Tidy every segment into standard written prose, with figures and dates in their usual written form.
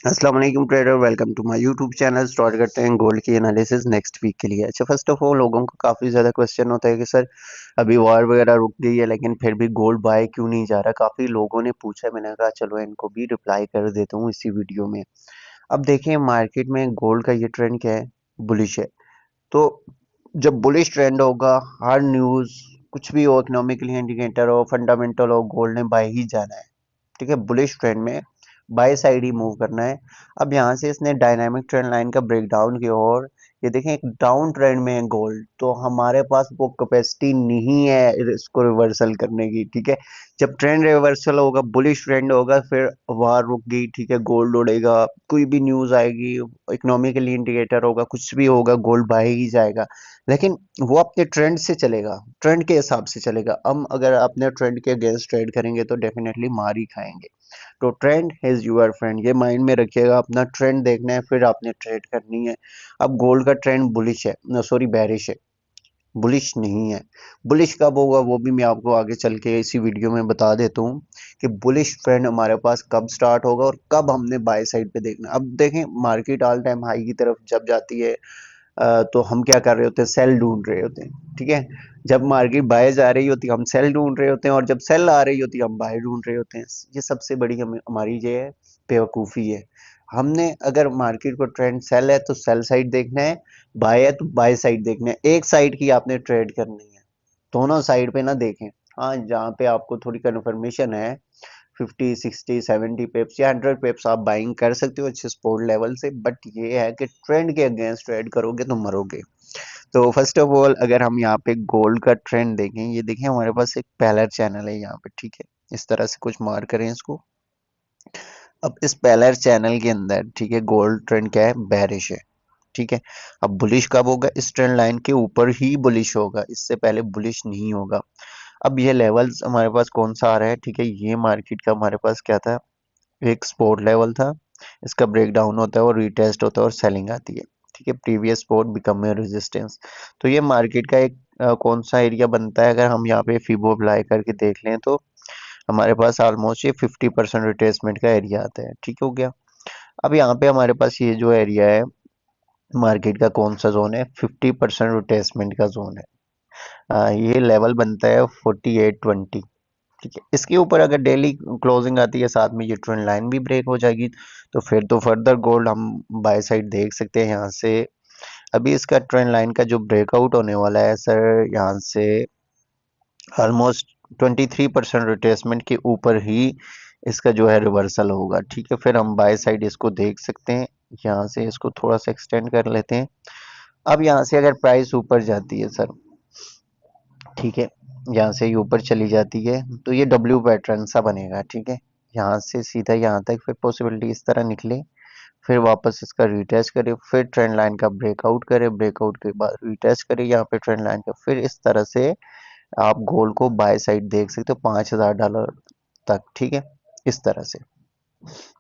अस्सलाम वालेकुम trader, welcome to my YouTube channel. Start करते हैं गोल्ड की एनालिसिस नेक्स्ट वीक के लिए। अच्छा, फर्स्ट ऑफ ऑल लोगों को काफ़ी ज़्यादा क्वेश्चन होता है कि सर अभी वॉर वगैरह रुक गई है लेकिन फिर भी गोल्ड बाय क्यों नहीं जा रहा। काफ़ी लोगों ने पूछा है, मैंने कहा चलो इनको भी रिप्लाई कर देता हूँ इसी वीडियो में। अब देखें मार्केट में गोल्ड का ये ट्रेंड क्या है, बुलिश है। तो जब बुलिश ट्रेंड होगा, हर न्यूज़ कुछ भी हो, इकोनॉमिकली इंडिकेटर हो, फंडामेंटल हो, गोल्ड ने बाय ही जाना है। ठीक है, बुलिश ट्रेंड में बाय साइड ही मूव करना है। अब यहाँ से इसने डायनामिक ट्रेंड लाइन का ब्रेकडाउन किया और ये देखें एक डाउन ट्रेंड में है गोल्ड, तो हमारे पास वो कैपेसिटी नहीं है इसको रिवर्सल करने की। ठीक है, जब ट्रेंड रिवर्सल होगा, बुलिश ट्रेंड होगा, फिर वार रुक गई, ठीक है, गोल्ड उड़ेगा, कोई भी न्यूज आएगी, इकोनॉमिकली इंडिकेटर होगा, कुछ भी होगा, गोल्ड बाय ही जाएगा। लेकिन वो अपने ट्रेंड से चलेगा, ट्रेंड के हिसाब से चलेगा। हम अगर अपने ट्रेंड के अगेंस्ट ट्रेड करेंगे तो डेफिनेटली मार ही खाएंगे। तो ट्रेंड इज यूर फ्रेंड, ये माइंड में रखिएगा। अपना ट्रेंड देखना है, फिर आपने ट्रेड करनी है। अब गोल्ड का ट्रेंड बुलिश है, सॉरी बेरिश है, बुलिश नहीं है। बुलिश कब होगा वो भी मैं आपको आगे चल के इसी वीडियो में बता देता हूँ कि बुलिश ट्रेंड हमारे पास कब स्टार्ट होगा और कब हमने बाय साइड पे देखना। अब देखें मार्केट ऑल टाइम हाई की तरफ जब जाती है, तो हम क्या कर रहे होते हैं, सेल ढूंढ रहे होते हैं। ठीक है, जब मार्केट बाय जा रही होती है हम सेल ढूंढ रहे होते हैं, और जब सेल आ रही होती है हम बाय ढूंढ रहे होते हैं। ये सबसे बड़ी हमारी ये है बेवकूफ़ी है। हमने अगर मार्केट को ट्रेंड सेल है तो सेल साइड देखना है, बाय है तो बाय साइड देखना है। एक साइड की आपने ट्रेड करनी है, दोनों साइड पे ना देखें। हाँ, जहाँ पे आपको थोड़ी कन्फर्मेशन है 50 60 70 पिप्स या 100 पिप्स आप बाइंग कर सकते हो अच्छे सपोर्ट लेवल से, बट ये है कि ट्रेंड के अगेंस्ट ट्रेड करोगे तो मरोगे। तो फर्स्ट ऑफ ऑल अगर हम यहाँ पे गोल्ड का ट्रेंड देखें, ये देखें हमारे पास एक पैलर चैनल है यहाँ पे। ठीक है, इस तरह से कुछ मार्क करें इसको। अब इस पैलर चैनल के अंदर, ठीक है, गोल्ड ट्रेंड क्या है, बेरिश है। ठीक है, अब बुलिश कब होगा, इस ट्रेंड लाइन के ऊपर ही बुलिश होगा, इससे पहले बुलिश नहीं होगा। अब ये लेवल्स हमारे पास कौन सा आ रहा है, ठीक है, ये मार्केट का हमारे पास क्या था, एक सपोर्ट लेवल था। इसका ब्रेकडाउन होता है और रीटेस्ट होता है और सेलिंग आती है। ठीक है, previous support become a resistance. तो ये मार्केट का एक कौन सा एरिया बनता है, अगर हम यहाँ पे फिबो अप्लाई करके देख लें तो हमारे पास ऑलमोस्ट ये 50% रिट्रेसमेंट का एरिया आता है। ठीक हो गया। अब यहाँ पे हमारे पास ये जो एरिया है मार्केट का कौन सा जोन है, 50% रिट्रेसमेंट का जोन है। ये लेवल बनता है 4820। ठीक है, इसके ऊपर अगर डेली क्लोजिंग आती है, साथ में ये ट्रेंड लाइन भी ब्रेक हो जाएगी, तो फिर तो फर्दर गोल्ड हम बाय साइड देख सकते हैं यहाँ से। अभी इसका ट्रेंड लाइन का जो ब्रेकआउट होने वाला है सर, यहाँ से ऑलमोस्ट 23% रिट्रेसमेंट के ऊपर ही इसका जो है रिवर्सल होगा। ठीक है, फिर हम बाय साइड इसको देख सकते हैं। यहाँ से इसको थोड़ा सा एक्सटेंड कर लेते हैं। अब यहाँ से अगर प्राइस ऊपर जाती है सर, ठीक है, यहाँ से ये ऊपर चली जाती है तो ये डब्ल्यू पैटर्न सा बनेगा। ठीक है, यहाँ से सीधा यहाँ तक, फिर पॉसिबिलिटी इस तरह निकले, फिर वापस इसका रिटेस्ट करे, फिर ट्रेंड लाइन का ब्रेकआउट करे, ब्रेकआउट के बाद रिटेस्ट करे यहाँ पे ट्रेंड लाइन का, फिर इस तरह से आप गोल्ड को बाय साइड देख सकते हो $5000 तक। ठीक है, इस तरह से।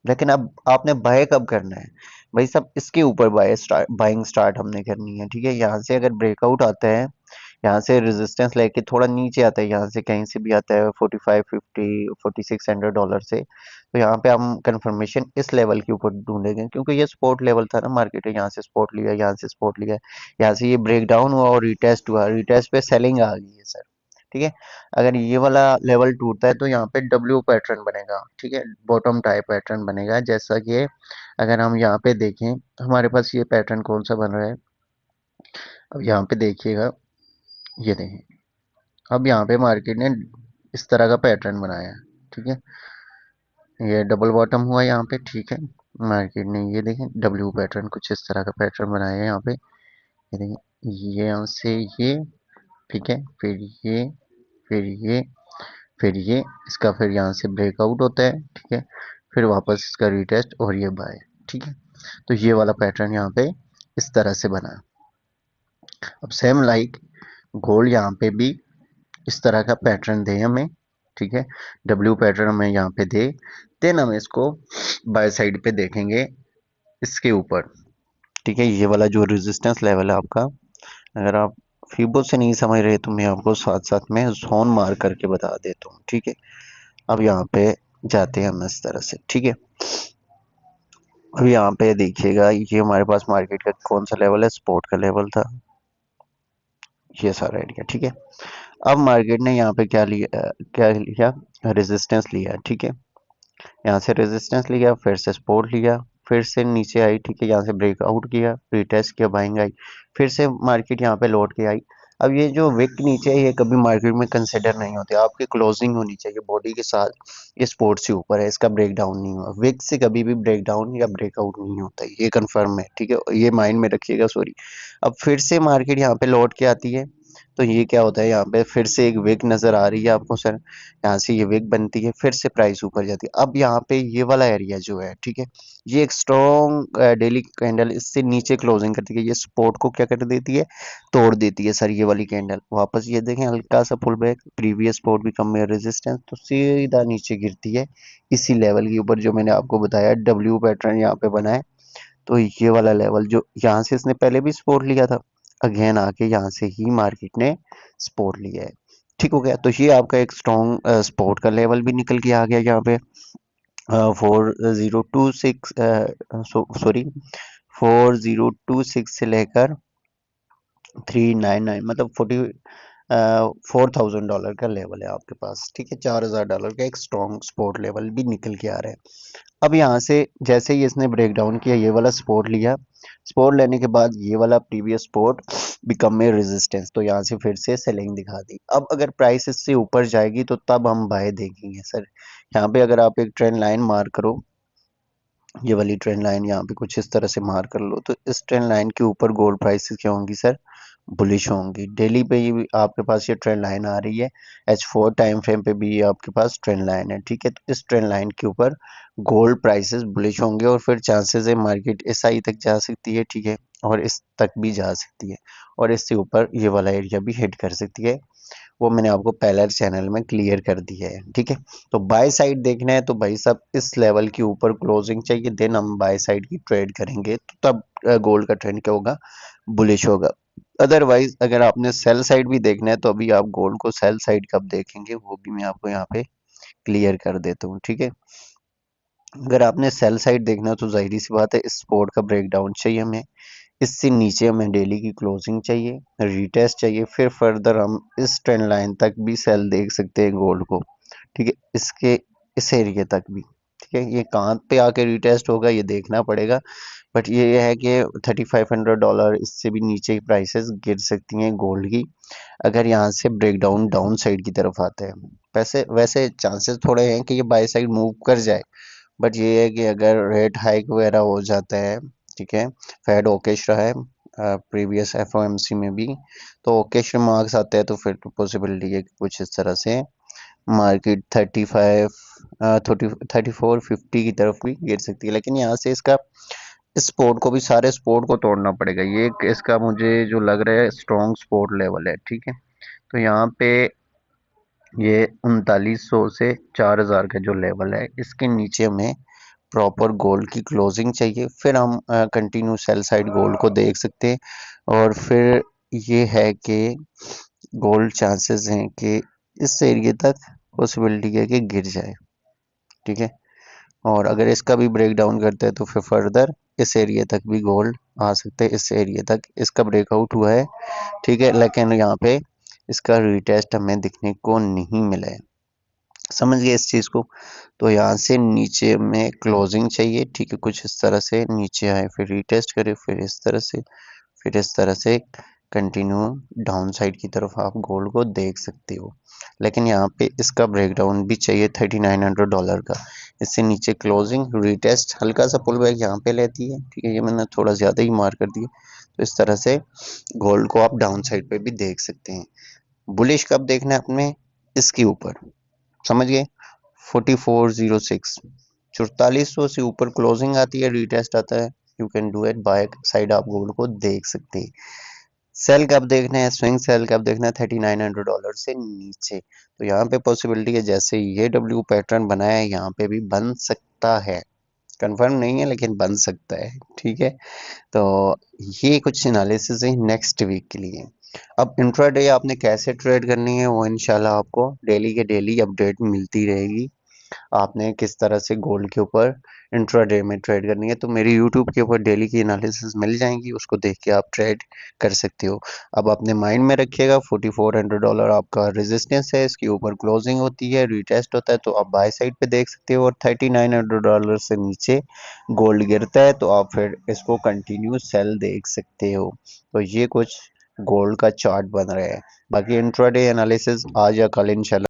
लेकिन अब आपने बाय कब करना है भाई साहब, इसके ऊपर बाइंग स्टार्ट हमने करनी है। ठीक है, यहाँ से अगर ब्रेकआउट आता है, यहाँ से रेजिस्टेंस लेके थोड़ा नीचे आता है, यहाँ से कहीं से भी आता है 4550 $4600 से, तो यहाँ पे हम कंफर्मेशन इस लेवल के ऊपर ढूंढेंगे, क्योंकि ये सपोर्ट लेवल था ना, मार्केट ने यहाँ से सपोर्ट लिया, यहाँ से सपोर्ट लिया, यहाँ से ये ब्रेक डाउन हुआ और रिटेस्ट हुआ, रिटेस्ट पे सेलिंग आ गई है सर। ठीक है, अगर ये वाला लेवल टूटता है तो यहाँ पे डब्ल्यू पैटर्न बनेगा। ठीक है, बॉटम टाइप पैटर्न बनेगा, जैसा कि अगर हम यहाँ पे देखें हमारे पास ये पैटर्न कौन सा बन रहा है। अब यहाँ पे देखिएगा, ये देखें, अब यहाँ पे मार्केट ने इस तरह का पैटर्न बनाया है। ठीक है, ये डबल बॉटम हुआ यहाँ पे। ठीक है, मार्केट ने ये देखें डब्ल्यू पैटर्न कुछ इस तरह का पैटर्न बनाया है यहाँ पे। ये देखें, ये यहाँ से ये, ठीक है, फिर ये, फिर ये, फिर ये, इसका फिर यहाँ से ब्रेकआउट होता है। ठीक है, फिर वापस इसका रिटेस्ट और ये बाय। ठीक है, तो ये वाला पैटर्न यहाँ पे इस तरह से बना है। अब सेम लाइक गोल्ड यहाँ पे भी इस तरह का पैटर्न दे हमें। ठीक है, डब्ल्यू पैटर्न हमें यहाँ पे दे, देन हम इसको बाय साइड पे देखेंगे इसके ऊपर। ठीक है, ये वाला जो रेजिस्टेंस लेवल है आपका, अगर आप फीबो से नहीं समझ रहे तो मैं आपको साथ साथ में जोन मार करके बता देता हूँ। ठीक है, अब यहाँ पे जाते हैं हम इस तरह से। ठीक है, अब यहाँ पे देखिएगा, ये हमारे पास मार्केट का कौन सा लेवल है, सपोर्ट का लेवल था, ये सारा एरिया, ठीक है। अब मार्केट ने यहाँ पे क्या लिया, रेजिस्टेंस लिया, ठीक है। यहाँ से रेजिस्टेंस लिया, फिर से सपोर्ट लिया, फिर से नीचे आई, ठीक है। यहाँ से ब्रेकआउट किया, रिटेस्ट किया, बाइंग आई, फिर से मार्केट यहाँ पे लौट के आई। अब ये जो विक नीचे है, ये कभी मार्केट में कंसिडर नहीं होती, आपकी क्लोजिंग होनी चाहिए बॉडी के साथ। ये सपोर्ट से ऊपर है, इसका ब्रेकडाउन नहीं हुआ, विक से कभी भी ब्रेकडाउन या ब्रेकआउट नहीं होता है, ये कंफर्म है, ठीक है, ये माइंड में रखिएगा, सॉरी। अब फिर से मार्केट यहाँ पे लौट के आती है, तो ये क्या होता है, यहाँ पे फिर से एक विक नजर आ रही है आपको सर, यहाँ से ये विक बनती है, फिर से प्राइस ऊपर जाती है। अब यहाँ पे ये वाला एरिया जो है, ठीक है, ये एक स्ट्रॉन्ग डेली कैंडल इससे नीचे क्लोजिंग करती है, ये सपोर्ट को क्या कर देती है, तोड़ देती है सर, ये वाली कैंडल वापस ये देखें हल्का सा पुल बैक, प्रीवियस सपोर्ट भी कम रेजिस्टेंस, तो सीधा नीचे गिरती है इसी लेवल के ऊपर जो मैंने आपको बताया, डब्ल्यू पैटर्न यहाँ पे बना है। तो ये वाला लेवल जो यहाँ से इसने पहले भी सपोर्ट लिया था, अगेन आके यहाँ से ही मार्केट ने सपोर्ट लिया है, ठीक हो गया। तो ये आपका एक स्ट्रॉन्ग सपोर्ट का लेवल भी निकल के आ गया यहाँ पे, 4026, सॉरी 4026 से लेकर 399, मतलब 4000 का लेवल है आपके पास, ठीक है। 4000 का एक स्ट्रॉन्ग सपोर्ट लेवल भी निकल के आ रहा है। अब यहाँ से जैसे ही इसने ब्रेक डाउन किया, ये वाला सपोर्ट लिया, सपोर्ट लेने के बाद ये वाला प्रीवियस सपोर्ट बिकम में रेजिस्टेंस, तो यहाँ से फिर से सेलिंग दिखा दी। अब अगर प्राइस इससे ऊपर जाएगी तो तब हम बाय देखेंगे सर। यहाँ पे अगर आप एक ट्रेंड लाइन मार्क करो, ये वाली ट्रेंड लाइन यहाँ पे कुछ इस तरह से मार्क कर लो, तो इस ट्रेंड लाइन के ऊपर गोल्ड प्राइसेस क्या होंगी सर, बुलिश होंगी। डेली पे ये आपके पास ये ट्रेंड लाइन आ रही है, H4 टाइम फ्रेम पे भी ये आपके पास ट्रेंड लाइन है, ठीक है। तो इस ट्रेंड लाइन के ऊपर गोल्ड प्राइसेस बुलिश होंगे और फिर चांसेस है मार्केट इस हाई तक जा सकती है, ठीक है, और इस तक भी जा सकती है, और इससे ऊपर ये वाला एरिया भी हिट कर सकती है। वो मैंने आपको पहले चैनल में क्लियर कर दिया है, ठीक है। तो बाय साइड देखना है तो भाई साहब इस लेवल के ऊपर क्लोजिंग चाहिए, देन हम बाय साइड की ट्रेड करेंगे, तो तब गोल्ड का ट्रेंड क्या होगा, बुलिश होगा। अदरवाइज अगर आपने सेल साइड भी देखना है तो अभी आप गोल्ड को सेल साइड कब देखेंगे वो भी मैं आपको यहाँ पे क्लियर कर देता हूँ, ठीक है। अगर आपने सेल साइड देखना है तो जाहिर सी बात है, इस सपोर्ट का ब्रेकडाउन चाहिए हमें, इससे नीचे हमें डेली की क्लोजिंग चाहिए, रीटेस्ट चाहिए, फिर फर्दर हम इस ट्रेंड लाइन तक भी सेल देख सकते हैं गोल्ड को, ठीक है, इसके इस एरिया तक भी, ठीक है। ये कहाँ पे आके रीटेस्ट होगा ये देखना पड़ेगा, बट ये है कि $3500 इससे भी नीचे की प्राइसेस गिर सकती हैं गोल्ड की, अगर यहाँ से ब्रेकडाउन डाउन साइड की तरफ आता है। वैसे वैसे चांसेस थोड़े हैं कि ये बाय साइड मूव कर जाए, बट ये है कि अगर रेट हाइक वगैरह हो जाता है, ठीक है, फेड ओकेश रहा है प्रीवियस एफओएमसी में भी, तो ओकेश मार्क्स आते हैं, तो फिर तो पॉसिबिलिटी है कि कुछ इस तरह से मार्केट 3450 की तरफ भी गिर सकती है। लेकिन यहाँ से इसका इस सपोर्ट को भी, सारे सपोर्ट को तोड़ना पड़ेगा, ये इसका मुझे जो लग रहा है स्ट्रॉन्ग सपोर्ट लेवल है, ठीक है। तो यहाँ पे ये 3900 से 4000 का जो लेवल है, इसके नीचे हमें प्रॉपर गोल्ड की क्लोजिंग चाहिए, फिर हम कंटिन्यू सेल साइड गोल्ड को देख सकते हैं। और फिर ये है कि गोल्ड चांसेस हैं कि इस एरिया तक पॉसिबिलिटी है कि गिर जाए, ठीक है। और अगर इसका भी ब्रेक डाउन करते हैं तो फिर फर्दर इस एरिया तक भी गोल्ड आ सकते हैं, इस एरिया तक इसका ब्रेकआउट हुआ है, ठीक है, लेकिन यहाँ पे इसका रिटेस्ट हमें दिखने को नहीं मिला है, समझ गए इस चीज को। तो यहाँ से नीचे में क्लोजिंग चाहिए, ठीक है, कुछ इस तरह से नीचे आए, फिर रिटेस्ट करे, फिर इस तरह से, फिर इस तरह से कंटिन्यू डाउन साइड की तरफ आप गोल्ड को देख सकते हो। लेकिन यहाँ पे इसका ब्रेकडाउन भी चाहिए $3900 का, इससे नीचे क्लोजिंग रिटेस्ट हल्का सा पुल बैक यहाँ पे लेती है, ठीक है, ये मैंने थोड़ा ज्यादा ही मार्क कर दिया। तो इस तरह से गोल्ड को आप डाउन साइड पे भी देख सकते हैं। बुलिश कब देखना है अपने, इसके ऊपर, समझ गए, 4406, 4400 से ऊपर क्लोजिंग आती है, रिटेस्ट आता है, you can do it by side, आप गोल्ड को देख सकते हैं। सेल कब देखना है, स्विंग सेल कब देखना है, $3900 से नीचे। तो यहाँ पे पॉसिबिलिटी है जैसे ये डब्ल्यू पैटर्न बनाया है यहाँ पे भी बन सकता है, कंफर्म नहीं है लेकिन बन सकता है, ठीक है। तो ये कुछ एनालिसिस है नेक्स्ट वीक के लिए। अब इंट्राडे आपने कैसे ट्रेड करनी है वो इंशाल्लाह आपको डेली के डेली अपडेट मिलती रहेगी, आपने किस तरह से गोल्ड के ऊपर इंट्राडे में ट्रेड करनी है। तो मेरी यूट्यूब के ऊपर डेली की एनालिसिस मिल जाएंगी, उसको देख के आप ट्रेड कर सकते हो। अब अपने माइंड में रखिएगा $4400 आपका रेजिस्टेंस है, इसके ऊपर क्लोजिंग होती है, रीटेस्ट होता है तो आप बाय साइड पे देख सकते हो, और $3900 से नीचे गोल्ड गिरता है तो आप फिर इसको कंटिन्यू सेल देख सकते हो। तो ये कुछ गोल्ड का चार्ट बन रहा है। बाकी इंट्राडे एनालिसिस आज या कल इंशाल्लाह